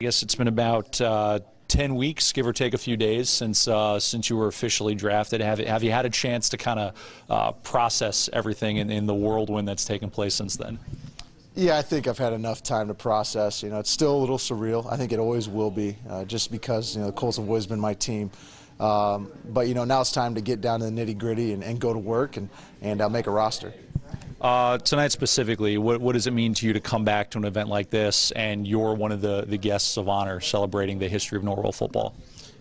I guess it's been about 10 weeks, give or take a few days, since you were officially drafted. Have you had a chance to kind of process everything in the whirlwind that's taken place since then? Yeah, I think I've had enough time to process. It's still a little surreal. I think it always will be, just because the Colts have always been my team. But now it's time to get down to the nitty-gritty and go to work and make a roster. Tonight specifically, what does it mean to you to come back to an event like this and you're one of the guests of honor celebrating the history of Norwell football?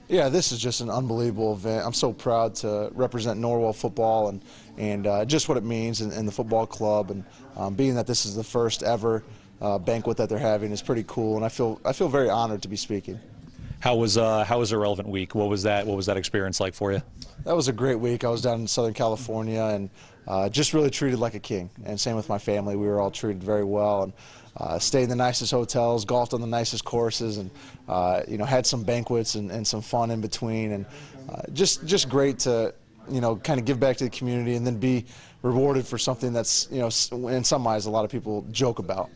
Yeah, this is just an unbelievable event. I'm so proud to represent Norwell football and just what it means in the football club, and being that this is the first ever banquet that they're having is pretty cool, and I feel very honored to be speaking. How was a relevant week? What was that experience like for you? That was a great week. I was down in Southern California and just really treated like a king. And same with my family. We were all treated very well, and stayed in the nicest hotels, golfed on the nicest courses, and had some banquets and some fun in between. And just great to kind of give back to the community and then be rewarded for something that's in some eyes a lot of people joke about.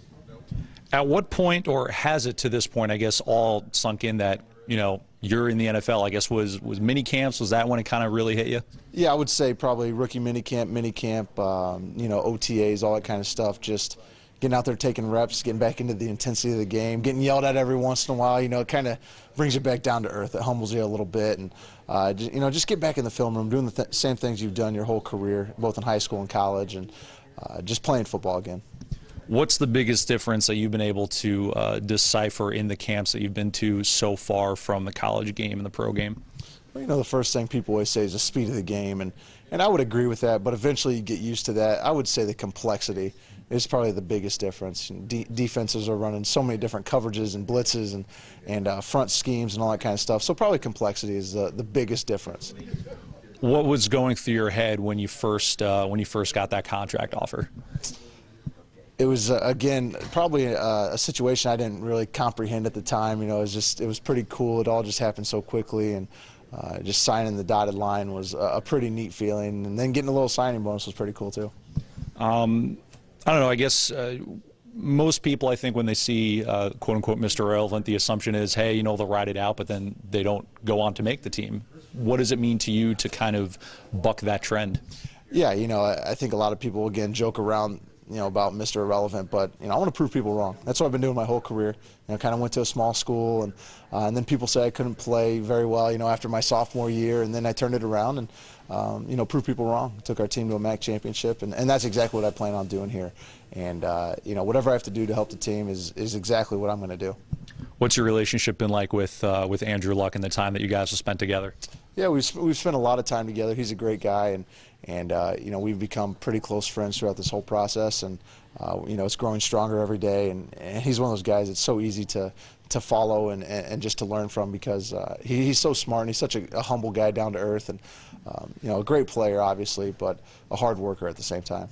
At what point, or has it to this point, I guess, all sunk in that you're in the NFL? I guess was mini camps, was that when it kind of really hit you? Yeah, I would say probably rookie mini camp, OTAs, all that kind of stuff. Just getting out there, taking reps, getting back into the intensity of the game, getting yelled at every once in a while. It kind of brings you back down to earth. It humbles you a little bit, and just get back in the film room, doing the same things you've done your whole career, both in high school and college, and just playing football again. What's the biggest difference that you've been able to decipher in the camps that you've been to so far from the college game and the pro game? Well, the first thing people always say is the speed of the game, and I would agree with that, but eventually you get used to that. I would say the complexity is probably the biggest difference. Defenses are running so many different coverages and blitzes and front schemes and all that kind of stuff, so probably complexity is the biggest difference. What was going through your head when you first got that contract offer? It was, again, probably a situation I didn't really comprehend at the time. It was pretty cool. It all just happened so quickly, and just signing the dotted line was a pretty neat feeling. And then getting a little signing bonus was pretty cool, too. I don't know, I guess most people, I think, when they see, quote-unquote, Mr. Irrelevant, the assumption is, hey, they'll ride it out, but then they don't go on to make the team. What does it mean to you to kind of buck that trend? Yeah, I think a lot of people, again, joke around about Mr. Irrelevant, but I want to prove people wrong. That's what I've been doing my whole career. Kind of went to a small school, and then people say I couldn't play very well, after my sophomore year, and then I turned it around and proved people wrong. Took our team to a MAC championship, and that's exactly what I plan on doing here. And whatever I have to do to help the team is exactly what I'm going to do. What's your relationship been like with Andrew Luck and the time that you guys have spent together? Yeah, we've spent a lot of time together. He's a great guy, and we've become pretty close friends throughout this whole process, and it's growing stronger every day, and he's one of those guys that's so easy to follow and just to learn from, because he's so smart, and he's such a humble guy, down to earth, and a great player, obviously, but a hard worker at the same time.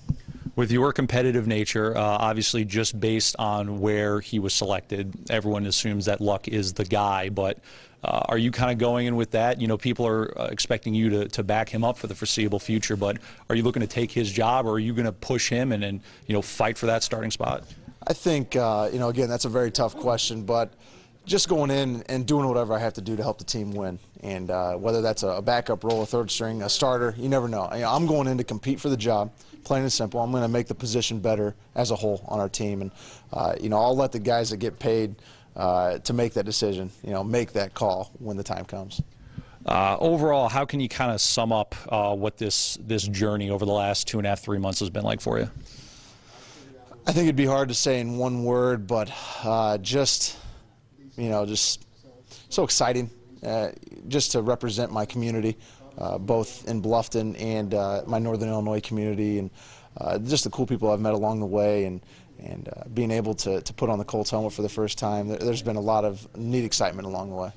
With your competitive nature, obviously just based on where he was selected, everyone assumes that Luck is the guy, but are you kind of going in with that? People are expecting you to back him up for the foreseeable future, but are you looking to take his job, or are you going to push him and fight for that starting spot? I think, again, that's a very tough question, but just going in and doing whatever I have to do to help the team win. And whether that's a backup role, a third string, a starter, you never know. I'm going in to compete for the job, plain and simple. I'm going to make the position better as a whole on our team. And, I'll let the guys that get paid to make that decision, make that call when the time comes. Overall, how can you kind of sum up what this journey over the last 2.5, 3 months has been like for you? I think it'd be hard to say in one word, but just so exciting, just to represent my community, both in Bluffton and my Northern Illinois community, and just the cool people I've met along the way, and being able to put on the Colts helmet for the first time. There's been a lot of neat excitement along the way.